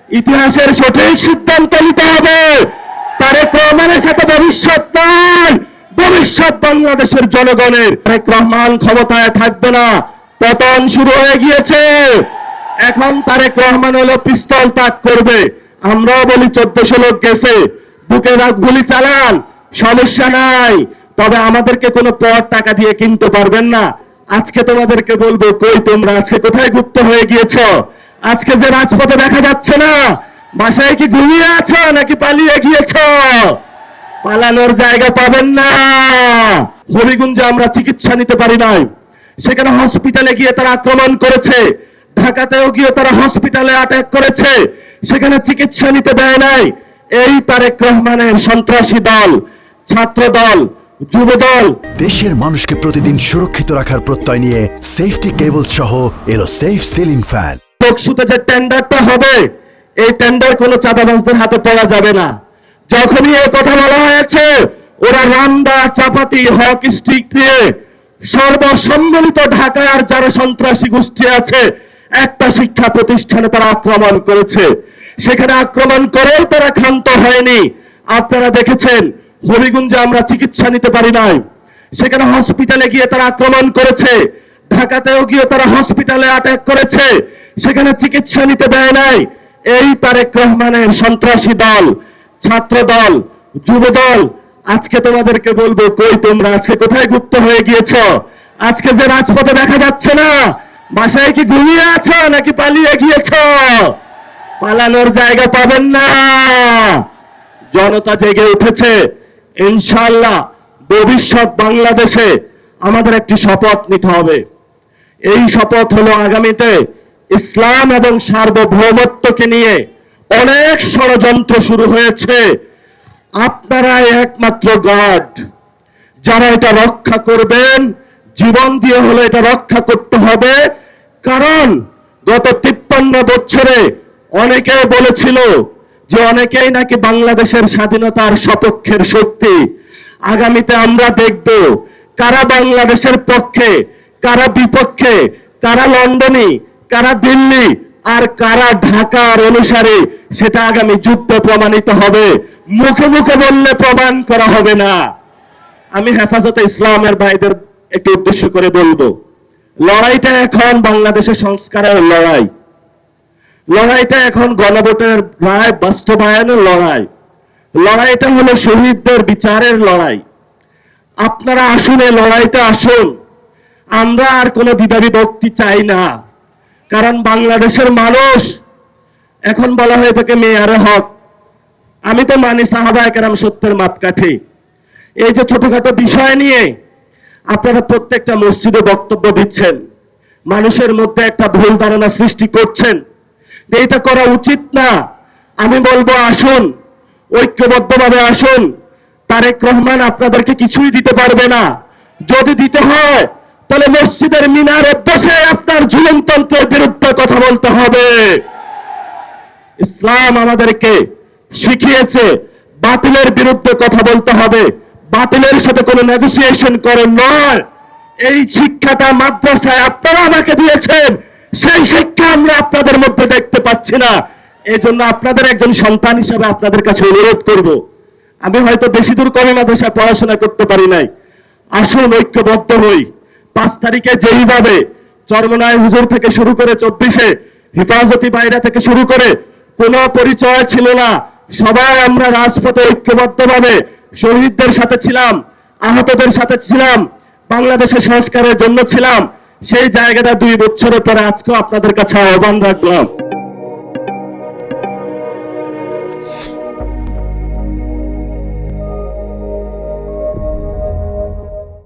ইতিহাসের সঠিক সিদ্ধান্ত নিতে হবে। তারেক রহমানের সাথে ভবিষ্যৎ নাই, ভবিষ্যৎ বাংলাদেশের জনগণের। তারেক রহমান ক্ষমতায় থাকবে না, পতন শুরু হয়ে গিয়েছে। এখন তারেক রহমান হলো পিস্তল তাক করবে। আমরাও বলি 1400 লোক গেছে, বুকে গুলি চালান, সমস্যা নাই, তবে আমাদেরকে কোনো পর টাকা দিয়ে কিনতে পারবেন না। আজকে তোমাদেরকে বলবো, কই তোমরা আজকে কোথায় গুপ্ত হয়ে গিয়েছ? আজকে যে রাজপথে দেখা যাচ্ছে না, বাসায় কি ঘুমিয়ে আছো নাকি পালিয়ে গিয়েছ? পালানোর জায়গা পাবেন না। হবিগঞ্জে আমরা চিকিৎসা নিতে পারি নাই, সেখানে হসপিটালে গিয়ে তারা আক্রমণ করেছে। ঢাকাতেও গিয়ে তারা হসপিটালে অ্যাটাক করেছে, সেখানে চিকিৎসা নিতে দেয় নাই। এই তারেক রহমানের সন্ত্রাসী দল, ছাত্র দল, যুব দল দেশের মানুষকে প্রতিদিন সুরক্ষিত রাখার প্রত্যয় নিয়ে সেফটি কেবলস সহ এলো সেফ সিলিং ফ্যান। লোকসুতে যে টেন্ডারটা হবে, এই টেন্ডার কোনো চাঁদাবাজদের হাতে পড়া যাবে না। যখনই এই কথা বলা হয়েছে, ওরা রামদা, চাপাতি, হক স্টিক দিয়ে সর্বসম্মিলিত ঢাকায় আর যারা সন্ত্রাসী গোষ্ঠী আছে, একটা শিক্ষা প্রতিষ্ঠানে তারা আক্রমণ করেছে। সেখানে আক্রমণ করেও তারা ক্ষান্ত হয়নি। আপনারা দেখেছেন হবিগঞ্জে আমরা চিকিৎসা নিতে পারি নাই, সেখানে হসপিটালে গিয়ে তারা আক্রমণ করেছে। ঢাকাতেও গিয়ে তারা হসপিটালে অ্যাটাক করেছে, সেখানে চিকিৎসা নিতে দেয় নাই। এই তারেক রহমানের সন্ত্রাসী দল, ছাত্র দল, যুব দল আজকে তোমাদেরকে বলবো, কই তোমরা আজকে কোথায় গুপ্ত হয়ে গিয়েছ? আজকে যে রাজপথে দেখা যাচ্ছে না, বাসায় কি ঘুমিয়ে আছো নাকি পালিয়ে গিয়েছ? পালানোর জায়গা পাবেন না। জনতা জেগে উঠেছে। ইনশাআল্লাহ ভবিষ্যৎ বাংলাদেশে আমাদের একটি শপথ নিতে হবে। এই শপথ হলো, আগামীতে ইসলাম এবং সার্বভৌমত্বকে নিয়ে অনেক ষড়যন্ত্র শুরু হয়েছে। আপনারাই একমাত্র গার্ড, যারা এটা রক্ষা করবেন। জীবন দিয়ে হলে এটা রক্ষা করতে হবে। কারণ গত 53 বছরে অনেকে বলেছিল যে অনেকেই নাকি বাংলাদেশের স্বাধীনতার সপক্ষের শক্তি। আগামীতে আমরা দেখব কারা বাংলাদেশের পক্ষে, কারা বিপক্ষে, কারা লন্ডনী, কারা দিল্লি আর কারা ঢাকার অনুসারী, সেটা আগামী যুদ্ধে প্রমাণিত হবে। মুখে মুখে বললে প্রমাণ করা হবে না। আমি হেফাজতে ইসলামের ভাইদের একটু উদ্দেশ্য করে বলবো, লড়াইটা এখন বাংলাদেশের সংস্কারের লড়াই। লড়াইটা এখন গণভোটের রায় বাস্তবায়নের লড়াই। লড়াইটা হলো শহীদদের বিচারের লড়াই। আপনারা আসুন, এই লড়াইতে আসুন। আমরা আর কোনো দ্বিধাবিভক্তি চাই না। কারণ বাংলাদেশের মানুষ, এখন বলা হয়ে থাকে মেয়ারে হক, আমি তো মানি সাহাবায়ে কেরাম সত্যের মাপকাঠি। এই যে ছোটখাটো বিষয় নিয়ে আপনারা প্রত্যেকটা মসজিদে বক্তব্য দিচ্ছেন, মানুষের মধ্যে একটা ভুল ধারণা সৃষ্টি করছেন, এটা করা উচিত না। আমি বলবো, আসুন, ঐক্যবদ্ধভাবে আসুন। তারেক রহমান আপনাদেরকে কিছুই দিতে পারবে না। যদি দিতে হয় তাহলে মসজিদের মিনারে বসে আপনার জুলুমতন্ত্রের বিরুদ্ধে কথা বলতে হবে। ইসলাম আমাদেরকে শিখিয়েছে বাতিলের বিরুদ্ধে কথা বলতে হবে, বাতিলের সাথে কোনো নেগোসিয়েশন করে নয়। এই শিক্ষাটা মাদ্রাসায় আপনারা আমাকে দিয়েছেন, সেই শিক্ষা আমরা আপনাদের মধ্যে দেখতে পাচ্ছি না। এই জন্য আপনাদের একজন সন্তান হিসাবে আপনাদের কাছে অনুরোধ করব, আমি হয়তো বেশি দূর কমে মাদ্রাসায় পড়াশোনা করতে পারি নাই, আসুন ঐক্যবদ্ধ হই। 5 তারিখে যেইভাবে চরমনায় হুজুর থেকে শুরু করে 24-এ হেফাজতি বাইরা থেকে শুরু করে কোনো পরিচয় ছিল না, সবাই আমরা রাজপথে ঐক্যবদ্ধভাবে শহীদদের সাথে ছিলাম, আহতদের সাথে ছিলাম, বাংলাদেশের সংস্কারের জন্য ছিলাম। সেই জায়গাটা 2 বছরের পরে আজকেও আপনাদের কাছে আহ্বান রাখলাম।